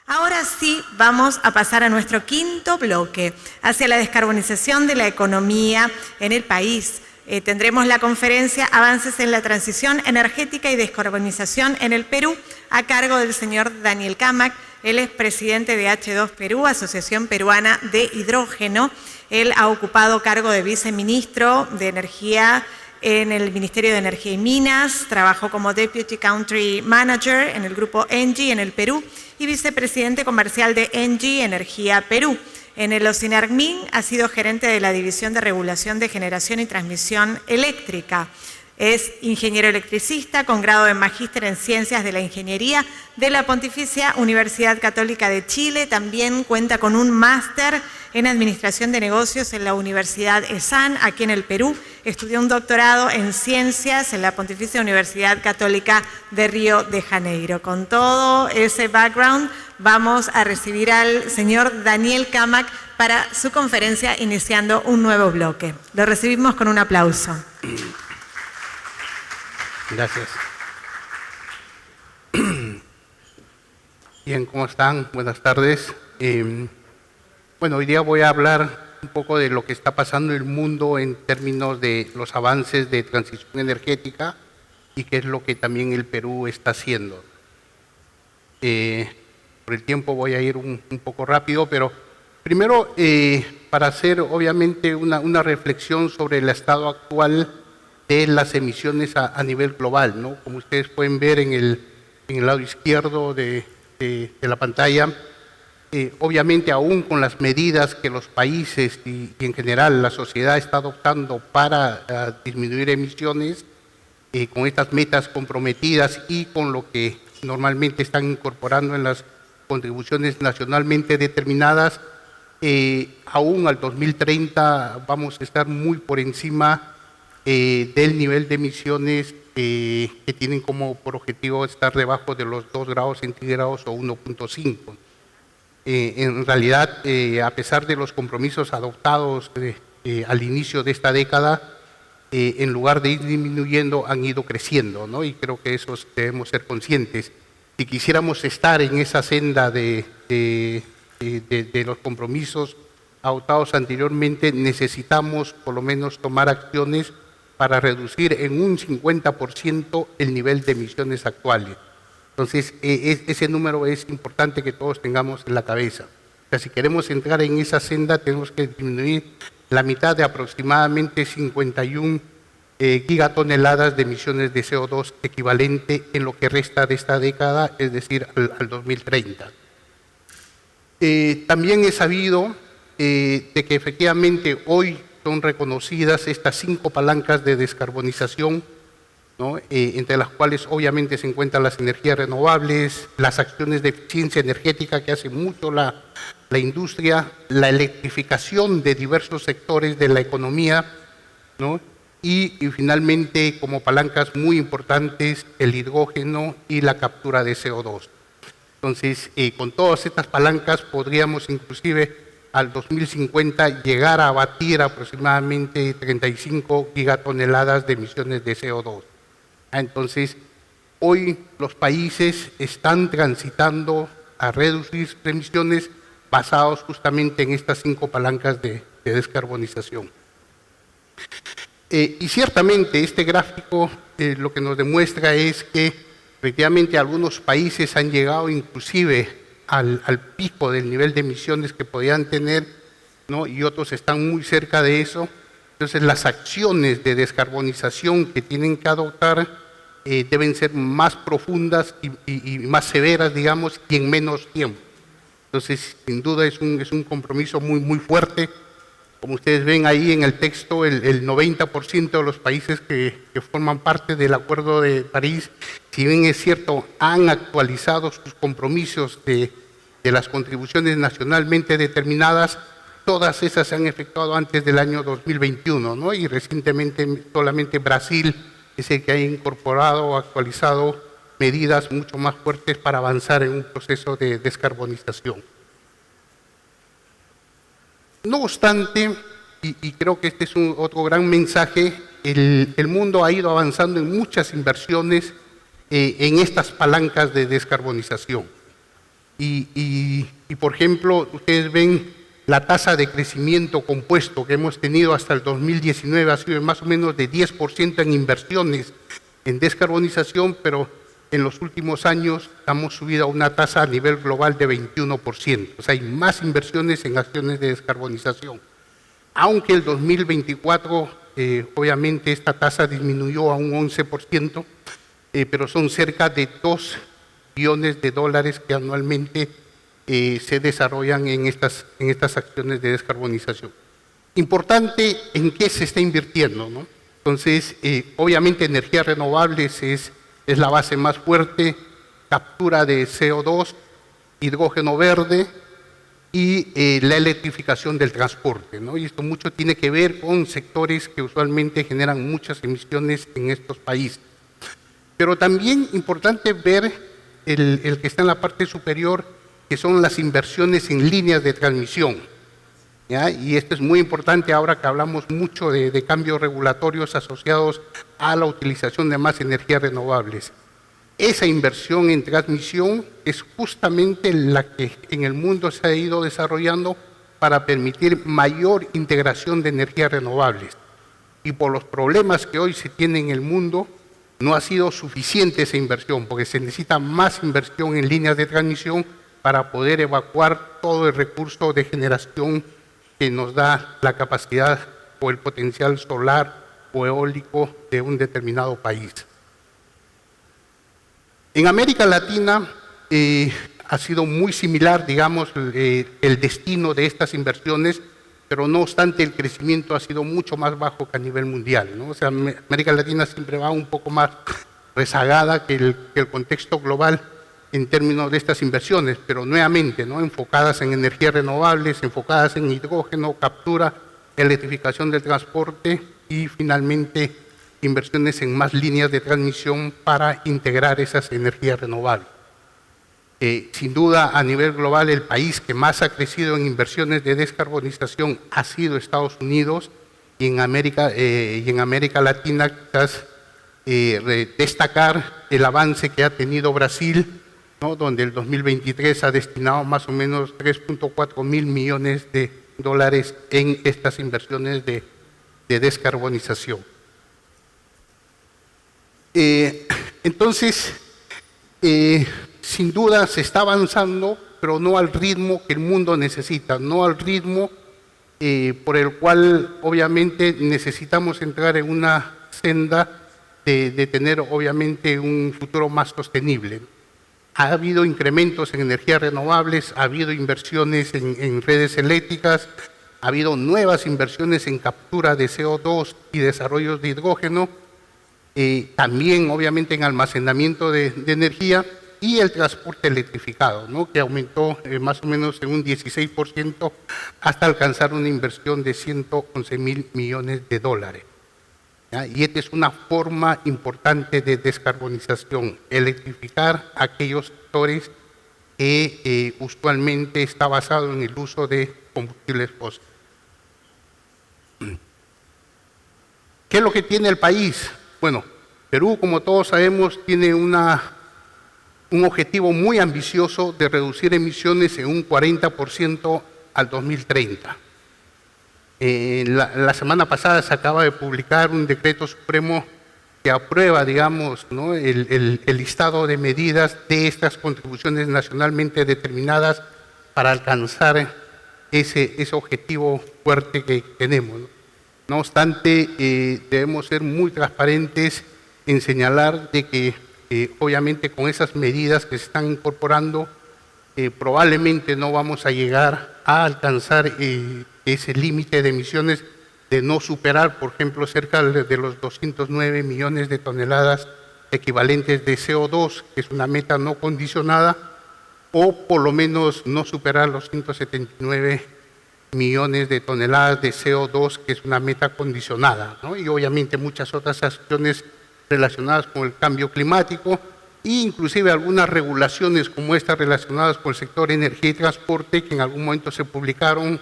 Ahora sí, vamos a pasar a nuestro quinto bloque, hacia la descarbonización de la economía en el país. Tendremos la conferencia Avances en la Transición Energética y Descarbonización en el Perú, a cargo del señor Daniel Cámac. Él es presidente de H2 Perú, Asociación Peruana de Hidrógeno. Él ha ocupado cargo de viceministro de Energía en el Ministerio de Energía y Minas, trabajó como Deputy Country Manager en el grupo ENGIE en el Perú y vicepresidente comercial de ENGIE Energía Perú. En el OCINERMIN ha sido gerente de la División de Regulación de Generación y Transmisión Eléctrica. Es ingeniero electricista con grado de magíster en Ciencias de la Ingeniería de la Pontificia Universidad Católica de Chile. También cuenta con un máster en Administración de Negocios en la Universidad ESAN, aquí en el Perú. Estudió un doctorado en Ciencias en la Pontificia Universidad Católica de Río de Janeiro. Con todo ese background, vamos a recibir al señor Daniel Cámac para su conferencia, iniciando un nuevo bloque. Lo recibimos con un aplauso. Gracias. Bien, ¿cómo están? Buenas tardes. Bueno, hoy día voy a hablar un poco de lo que está pasando en el mundo en términos de los avances de transición energética y qué es lo que también el Perú está haciendo. Por el tiempo voy a ir un poco rápido, pero primero para hacer obviamente una reflexión sobre el estado actual de las emisiones a nivel global, ¿no? Como ustedes pueden ver en el lado izquierdo de la pantalla, obviamente aún con las medidas que los países y en general la sociedad está adoptando para disminuir emisiones, con estas metas comprometidas y con lo que normalmente están incorporando en las contribuciones nacionalmente determinadas, aún al 2030 vamos a estar muy por encima del nivel de emisiones que tienen como por objetivo estar debajo de los 2 grados centígrados o 1.5. En realidad, a pesar de los compromisos adoptados al inicio de esta década, en lugar de ir disminuyendo, han ido creciendo, ¿no? Y creo que eso debemos ser conscientes. Si quisiéramos estar en esa senda de los compromisos adoptados anteriormente, necesitamos por lo menos tomar acciones para reducir en un 50% el nivel de emisiones actuales. Entonces, ese número es importante que todos tengamos en la cabeza. O sea, si queremos entrar en esa senda, tenemos que disminuir la mitad de aproximadamente 51 gigatoneladas de emisiones de CO2 equivalente en lo que resta de esta década, es decir, al 2030. También es sabido de que efectivamente hoy son reconocidas estas 5 palancas de descarbonización, ¿no? Entre las cuales obviamente se encuentran las energías renovables, las acciones de eficiencia energética que hace mucho la industria, la electrificación de diversos sectores de la economía, ¿no? Y finalmente como palancas muy importantes el hidrógeno y la captura de CO2. Entonces, con todas estas palancas podríamos inclusive al 2050 llegar a abatir aproximadamente 35 gigatoneladas de emisiones de CO2. Entonces, hoy los países están transitando a reducir sus emisiones basados justamente en estas 5 palancas de descarbonización. Y ciertamente este gráfico lo que nos demuestra es que efectivamente algunos países han llegado inclusive al pico del nivel de emisiones que podían tener, ¿no? Y otros están muy cerca de eso. Entonces las acciones de descarbonización que tienen que adoptar deben ser más profundas y más severas, digamos, y en menos tiempo. Entonces, sin duda es un compromiso muy fuerte. Como ustedes ven ahí en el texto, el 90% de los países que forman parte del Acuerdo de París, si bien es cierto, han actualizado sus compromisos de las contribuciones nacionalmente determinadas, todas esas se han efectuado antes del año 2021, ¿no? Y recientemente solamente Brasil es el que ha incorporado o actualizado medidas mucho más fuertes para avanzar en un proceso de descarbonización. No obstante, y creo que este es otro gran mensaje, el mundo ha ido avanzando en muchas inversiones en estas palancas de descarbonización. Y, por ejemplo, ustedes ven la tasa de crecimiento compuesto que hemos tenido hasta el 2019 ha sido más o menos de 10% en inversiones en descarbonización, pero en los últimos años hemos subido a una tasa a nivel global de 21%. O sea, hay más inversiones en acciones de descarbonización. Aunque el 2024, obviamente, esta tasa disminuyó a un 11%, pero son cerca de 2 billones de dólares que anualmente se desarrollan en estas acciones de descarbonización. Importante en qué se está invirtiendo, ¿no? Entonces, obviamente, energías renovables es la base más fuerte, captura de CO2, hidrógeno verde y la electrificación del transporte, ¿no? Y esto mucho tiene que ver con sectores que usualmente generan muchas emisiones en estos países. Pero también importante ver el que está en la parte superior, que son las inversiones en líneas de transmisión, ¿ya? Y esto es muy importante ahora que hablamos mucho de cambios regulatorios asociados a la utilización de más energías renovables. Esa inversión en transmisión es justamente la que en el mundo se ha ido desarrollando para permitir mayor integración de energías renovables. Y por los problemas que hoy se tienen en el mundo, no ha sido suficiente esa inversión, porque se necesita más inversión en líneas de transmisión para poder evacuar todo el recurso de generación que nos da la capacidad o el potencial solar o eólico de un determinado país. En América Latina ha sido muy similar, digamos, el destino de estas inversiones, pero no obstante el crecimiento ha sido mucho más bajo que a nivel mundial, ¿no? O sea, América Latina siempre va un poco más rezagada que el contexto global en términos de estas inversiones, pero nuevamente, ¿no?, enfocadas en energías renovables, enfocadas en hidrógeno, captura, electrificación del transporte y finalmente inversiones en más líneas de transmisión para integrar esas energías renovables. Sin duda, a nivel global, el país que más ha crecido en inversiones de descarbonización ha sido Estados Unidos, y en América Latina quizás destacar el avance que ha tenido Brasil, ¿no?, donde el 2023 ha destinado más o menos 3.4 mil millones de dólares en estas inversiones de descarbonización. Entonces, sin duda se está avanzando, pero no al ritmo que el mundo necesita, no al ritmo por el cual obviamente necesitamos entrar en una senda de tener obviamente un futuro más sostenible. Ha habido incrementos en energías renovables, ha habido inversiones en redes eléctricas, ha habido nuevas inversiones en captura de CO2 y desarrollos de hidrógeno, también obviamente en almacenamiento de energía y el transporte electrificado, ¿no?, que aumentó más o menos en un 16% hasta alcanzar una inversión de 111 mil millones de dólares. ¿Ya? Y esta es una forma importante de descarbonización, electrificar aquellos sectores que usualmente está basado en el uso de combustibles fósiles. ¿Qué es lo que tiene el país? Bueno, Perú, como todos sabemos, tiene un objetivo muy ambicioso de reducir emisiones en un 40% al 2030. La semana pasada se acaba de publicar un decreto supremo que aprueba, digamos, ¿no?, el listado de medidas de estas contribuciones nacionalmente determinadas para alcanzar ese objetivo fuerte que tenemos, ¿no? No obstante, debemos ser muy transparentes en señalar de que obviamente con esas medidas que se están incorporando probablemente no vamos a llegar a alcanzar ese límite de emisiones de no superar, por ejemplo, cerca de los 209 millones de toneladas equivalentes de CO2, que es una meta no condicionada, o por lo menos no superar los 179 millones de toneladas de CO2, que es una meta condicionada, ¿no? Y obviamente muchas otras acciones relacionadas con el cambio climático e inclusive algunas regulaciones como estas relacionadas con el sector energía y transporte que en algún momento se publicaron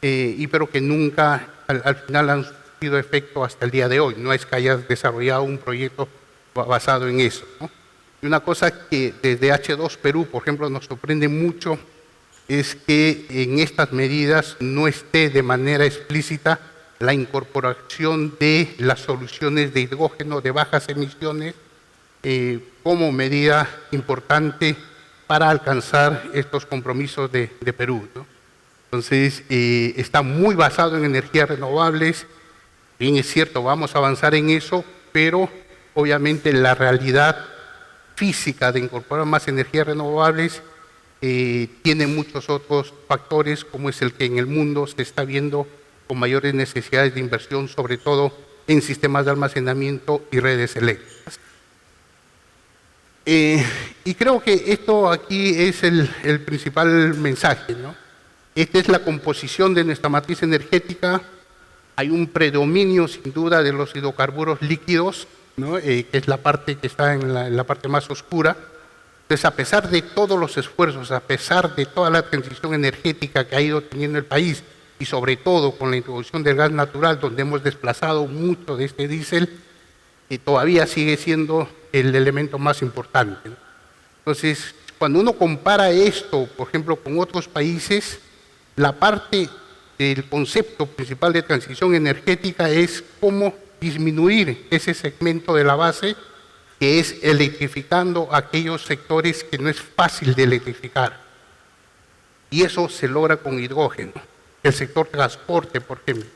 pero que nunca al final han surtido efecto hasta el día de hoy. No es que hayas desarrollado un proyecto basado en eso, ¿no? Y una cosa que desde H2 Perú, por ejemplo, nos sorprende mucho es que en estas medidas no esté de manera explícita la incorporación de las soluciones de hidrógeno de bajas emisiones como medida importante para alcanzar estos compromisos de Perú, ¿no? Entonces, está muy basado en energías renovables. Bien, es cierto, vamos a avanzar en eso, pero obviamente la realidad física de incorporar más energías renovables tiene muchos otros factores, como es el que en el mundo se está viendo con mayores necesidades de inversión, sobre todo en sistemas de almacenamiento y redes eléctricas. Y creo que esto aquí es el principal mensaje, ¿no? Esta es la composición de nuestra matriz energética. Hay un predominio, sin duda, de los hidrocarburos líquidos, ¿no? Que es la parte que está en la parte más oscura. Entonces, a pesar de todos los esfuerzos, a pesar de toda la transición energética que ha ido teniendo el país, y sobre todo con la introducción del gas natural, donde hemos desplazado mucho de este diésel, todavía sigue siendo el elemento más importante, ¿no? Entonces, cuando uno compara esto, por ejemplo, con otros países, la parte del concepto principal de transición energética es cómo disminuir ese segmento de la base, que es electrificando aquellos sectores que no es fácil de electrificar. Y eso se logra con hidrógeno. El sector transporte, por ejemplo,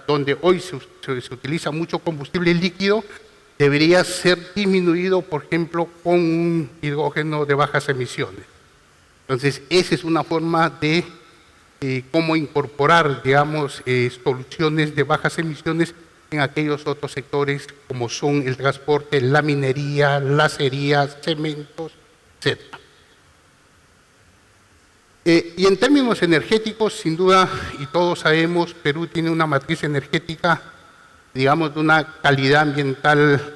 donde hoy se utiliza mucho combustible líquido, debería ser disminuido, por ejemplo, con un hidrógeno de bajas emisiones. Entonces, esa es una forma de cómo incorporar, digamos, soluciones de bajas emisiones en aquellos otros sectores como son el transporte, la minería, la acería, cementos, etc. Y en términos energéticos, sin duda, y todos sabemos, Perú tiene una matriz energética, digamos, de una calidad ambiental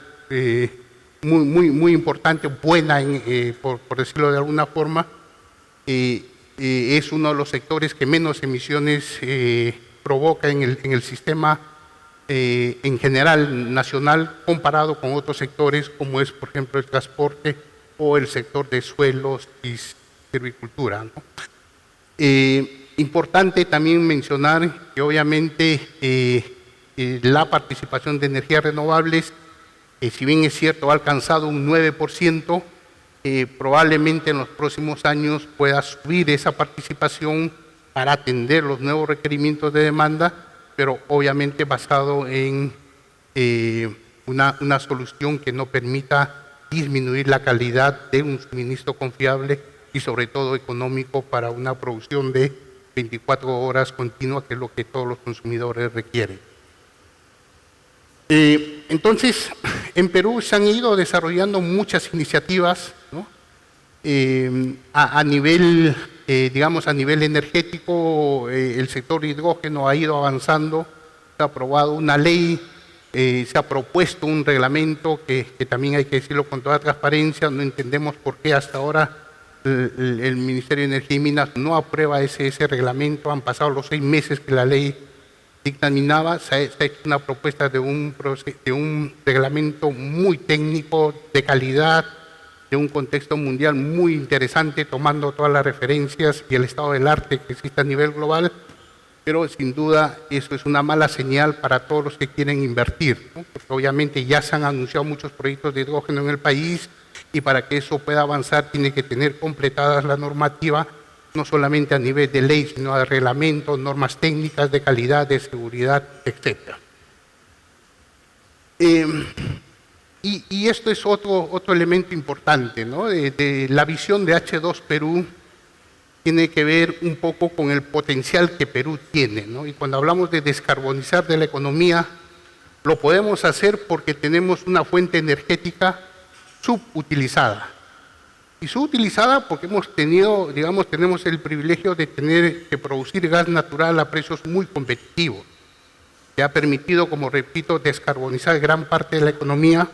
muy importante, buena, por decirlo de alguna forma. Es uno de los sectores que menos emisiones provoca en el sistema en general nacional, comparado con otros sectores como es, por ejemplo, el transporte o el sector de suelos y silvicultura, ¿no? Importante también mencionar que obviamente la participación de energías renovables, si bien es cierto ha alcanzado un 9%, probablemente en los próximos años pueda subir esa participación para atender los nuevos requerimientos de demanda, pero obviamente basado en una solución que no permita disminuir la calidad de un suministro confiable y sobre todo económico para una producción de 24 horas continua, que es lo que todos los consumidores requieren. Entonces, en Perú se han ido desarrollando muchas iniciativas, ¿no? A nivel, digamos, a nivel energético, el sector hidrógeno ha ido avanzando, se ha aprobado una ley, se ha propuesto un reglamento que también hay que decirlo con toda transparencia, no entendemos por qué hasta ahora el Ministerio de Energía y Minas no aprueba ese reglamento. Han pasado los 6 meses que la ley dictaminaba, se ha hecho una propuesta de un reglamento muy técnico, de calidad, de un contexto mundial muy interesante, tomando todas las referencias y el estado del arte que existe a nivel global, pero sin duda eso es una mala señal para todos los que quieren invertir, ¿no? Porque obviamente ya se han anunciado muchos proyectos de hidrógeno en el país, y para que eso pueda avanzar tiene que tener completadas la normativa, no solamente a nivel de ley, sino de reglamentos, normas técnicas de calidad, de seguridad, etc. Y esto es otro elemento importante, ¿no? De la visión de H2 Perú tiene que ver un poco con el potencial que Perú tiene, ¿no? Y cuando hablamos de descarbonizar de la economía, lo podemos hacer porque tenemos una fuente energética subutilizada. Y subutilizada porque hemos tenido, digamos, tenemos el privilegio de tener que producir gas natural a precios muy competitivos, que ha permitido, como repito, descarbonizar gran parte de la economía,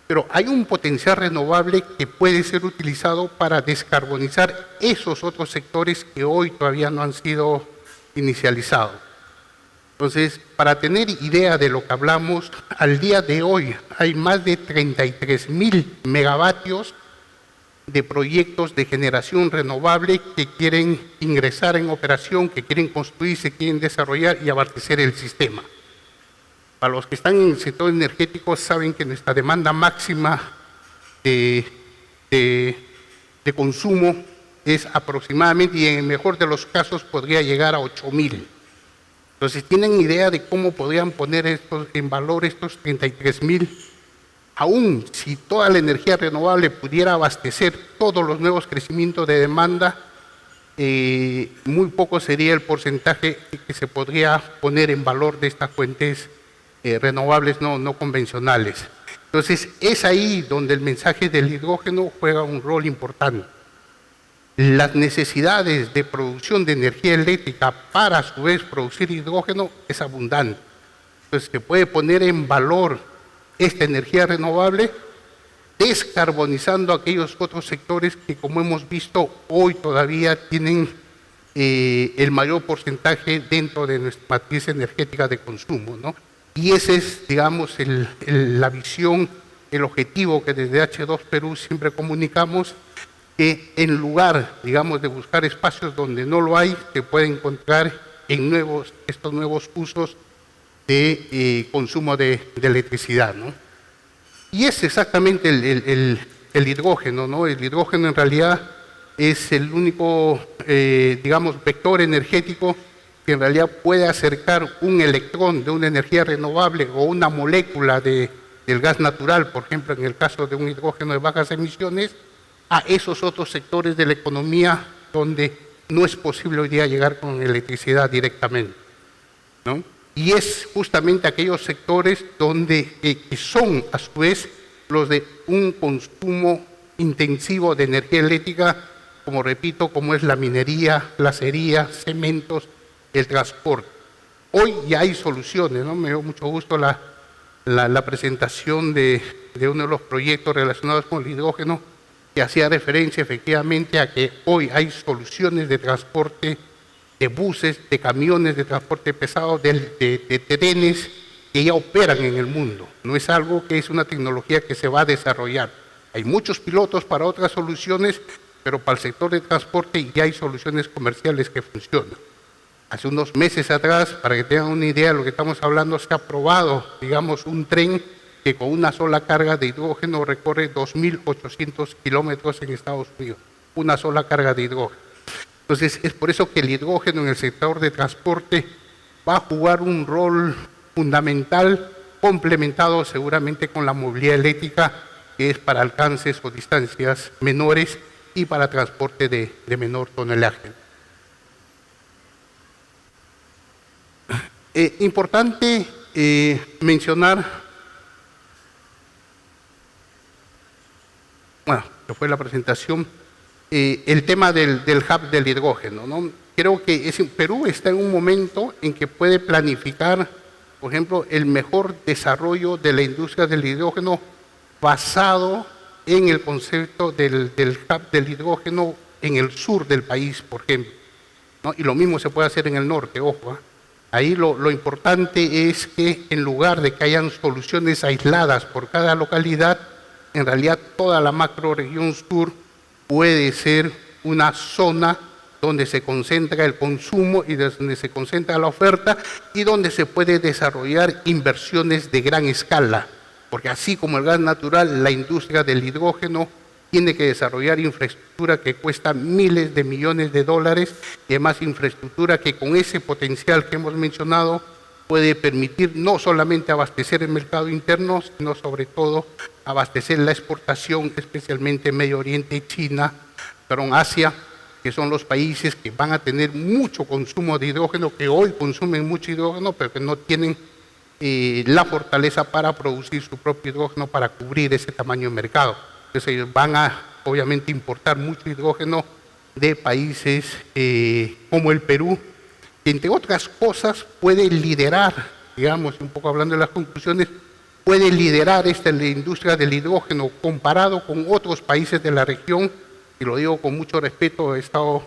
pero hay un potencial renovable que puede ser utilizado para descarbonizar esos otros sectores que hoy todavía no han sido inicializados. Entonces, para tener idea de lo que hablamos, al día de hoy hay más de 33,000 megavatios de proyectos de generación renovable que quieren ingresar en operación, que quieren construirse, quieren desarrollar y abastecer el sistema. Para los que están en el sector energético saben que nuestra demanda máxima de consumo es aproximadamente, y en el mejor de los casos podría llegar a 8,000. Entonces, ¿tienen idea de cómo podrían poner en valor estos 33,000? Aún si toda la energía renovable pudiera abastecer todos los nuevos crecimientos de demanda, muy poco sería el porcentaje que se podría poner en valor de estas fuentes renovables no convencionales. Entonces, es ahí donde el mensaje del hidrógeno juega un rol importante. Las necesidades de producción de energía eléctrica para a su vez producir hidrógeno es abundante. Entonces, se puede poner en valor esta energía renovable, descarbonizando aquellos otros sectores que, como hemos visto, hoy todavía tienen el mayor porcentaje dentro de nuestra matriz energética de consumo, ¿no? Y ese es, digamos, la visión, el objetivo que desde H2 Perú siempre comunicamos, que en lugar, digamos, de buscar espacios donde no lo hay, se puede encontrar en estos nuevos usos de consumo de electricidad, ¿no? Y es exactamente el hidrógeno, ¿no? El hidrógeno en realidad es el único, digamos, vector energético que en realidad puede acercar un electrón de una energía renovable o una molécula del gas natural, por ejemplo, en el caso de un hidrógeno de bajas emisiones, a esos otros sectores de la economía donde no es posible hoy día llegar con electricidad directamente, ¿no? Y es justamente aquellos sectores donde que son a su vez los de un consumo intensivo de energía eléctrica, como repito, como es la minería, la acería, cementos, el transporte. Hoy ya hay soluciones, ¿no? Me dio mucho gusto la presentación de uno de los proyectos relacionados con el hidrógeno, que hacía referencia efectivamente a que hoy hay soluciones de transporte, de buses, de camiones de transporte pesado, de trenes que ya operan en el mundo. No es algo que es una tecnología que se va a desarrollar. Hay muchos pilotos para otras soluciones, pero para el sector de transporte ya hay soluciones comerciales que funcionan. Hace unos meses atrás, para que tengan una idea de lo que estamos hablando, se ha aprobado, digamos, un tren que con una sola carga de hidrógeno recorre 2.800 kilómetros en Estados Unidos. Una sola carga de hidrógeno. Entonces, es por eso que el hidrógeno en el sector de transporte va a jugar un rol fundamental, complementado seguramente con la movilidad eléctrica, que es para alcances o distancias menores y para transporte de menor tonelaje. Importante mencionar, bueno, que fue la presentación, el tema del hub del hidrógeno, ¿no? Creo que Perú está en un momento en que puede planificar, por ejemplo, el mejor desarrollo de la industria del hidrógeno basado en el concepto del hub del hidrógeno en el sur del país, por ejemplo, ¿no? Y lo mismo se puede hacer en el norte, ojo, ¿eh? Ahí lo importante es que en lugar de que hayan soluciones aisladas por cada localidad, en realidad toda la macroregión sur puede ser una zona donde se concentra el consumo y donde se concentra la oferta y donde se puede desarrollar inversiones de gran escala, porque así como el gas natural, la industria del hidrógeno tiene que desarrollar infraestructura que cuesta miles de millones de dólares y además infraestructura que con ese potencial que hemos mencionado puede permitir no solamente abastecer el mercado interno, sino sobre todo abastecer la exportación, especialmente en Medio Oriente y China, perdón, Asia, que son los países que van a tener mucho consumo de hidrógeno, que hoy consumen mucho hidrógeno, pero que no tienen la fortaleza para producir su propio hidrógeno para cubrir ese tamaño de mercado. Entonces ellos van a, obviamente, importar mucho hidrógeno de países como el Perú, que entre otras cosas puede liderar, digamos, un poco hablando de las conclusiones, puede liderar la industria del hidrógeno comparado con otros países de la región, y lo digo con mucho respeto, he estado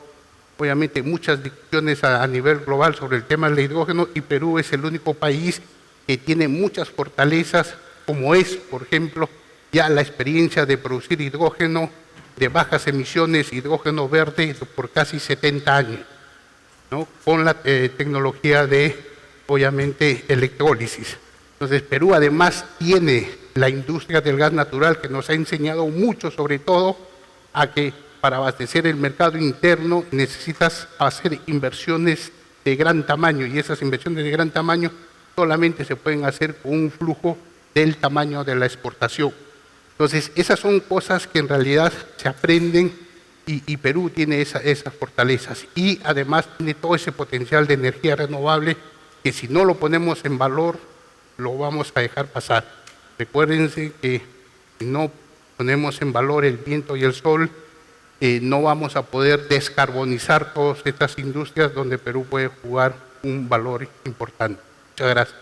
obviamente muchas discusiones a nivel global sobre el tema del hidrógeno, y Perú es el único país que tiene muchas fortalezas, como es, por ejemplo, ya la experiencia de producir hidrógeno de bajas emisiones, hidrógeno verde, por casi 70 años, ¿no? Con la tecnología de, obviamente, electrólisis. Entonces, Perú además tiene la industria del gas natural, que nos ha enseñado mucho, sobre todo, a que para abastecer el mercado interno necesitas hacer inversiones de gran tamaño, y esas inversiones de gran tamaño solamente se pueden hacer con un flujo del tamaño de la exportación. Entonces, esas son cosas que en realidad se aprenden, y Perú tiene esas fortalezas, y además tiene todo ese potencial de energía renovable que si no lo ponemos en valor, lo vamos a dejar pasar. Recuérdense que si no ponemos en valor el viento y el sol, no vamos a poder descarbonizar todas estas industrias donde Perú puede jugar un valor importante. Muchas gracias.